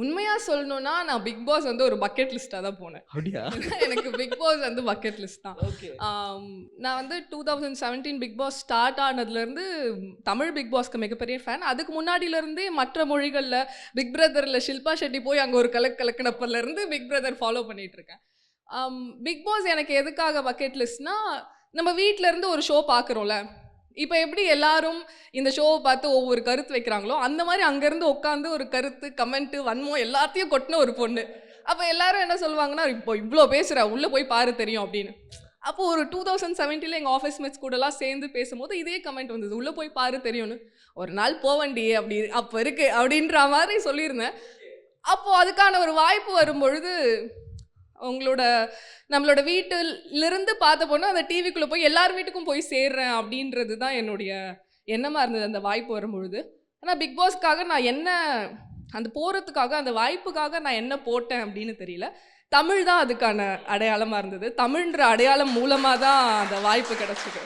உண்மையா சொல்லணும்னா, நான் பிக் பாஸ் வந்து ஒரு பக்கெட் லிஸ்ட்டா தான் போனேன். அப்படியா? எனக்கு பிக் பாஸ் வந்து பக்கெட் லிஸ்ட் தான். ஓகே. நான் வந்து 2017 பிக் பாஸ் ஸ்டார்ட் ஆனதுலேருந்து தமிழ் பிக் பாஸ்க்கு மிகப்பெரிய ஃபேன். அதுக்கு முன்னாடிலேருந்தே மற்ற மொழிகள்ல பிக் பிரதர்ல ஷில்பா ஷெட்டி போய் அங்க ஒரு கலக்குனப்பலேருந்து பிக் பிரதர் ஃபாலோ பண்ணிட்டு இருக்கேன். பிக் பாஸ் எனக்கு எதுக்காக பக்கெட் லிஸ்ட்னா, நம்ம வீட்ல இருந்து ஒரு ஷோ பார்க்குறோம்ல. இப்ப எப்படி எல்லாரும் இந்த ஷோவ பார்த்து ஒவ்வொரு கருத்து வைக்கிறாங்களோ, அந்த மாரி அங்கருந்து உட்காந்து ஒரு கருத்து, கமெண்ட், வன்மம் எல்லாத்தையும் கொட்டுன ஒரு பொண்ணு. அப்ப எல்லாரும் என்ன சொல்லுவாங்கன்னா, "இப்போ இவ்ளோ பேசுற, உள்ள போய் பாரு தெரியும்" அப்படின்னு. அப்போ ஒரு 2017ல எங்க ஆஃபீஸ் மேட்ஸ் கூடலாம் சேர்ந்து பேசும்போது இதே கமெண்ட் வந்தது. "உள்ள போய் பாரு தெரியும்னு." "ஒரு நாள் போவேன்டி அப்படி அப்ப இருக்கு" அப்படின்ற மாரி சொல்லியிருந்தேன். அப்போ அதுக்கான ஒரு வாய்ப்பு வரும்பொழுது, உங்களோட நம்மளோட வீட்டிலிருந்து பார்த்த பொண்ணு அந்த டிவிக்குள்ள போய் எல்லார் வீட்டுக்கும் போய் சேர்றேன் அப்படின்றது தான் என்னுடைய எண்ணமா இருந்தது அந்த வாய்ப்பு வரும்பொழுது. ஆனா பிக் பாஸ்க்காக நான் என்ன அந்த போறதுக்காக அந்த வாய்ப்புக்காக நான் என்ன போட்டேன் அப்படின்னு தெரியல. தமிழ் தான் அதுக்கான அடையாளமா இருந்தது. தமிழ்ன்ற அடையாளம் மூலமா தான் அந்த வாய்ப்பு கிடைச்சது.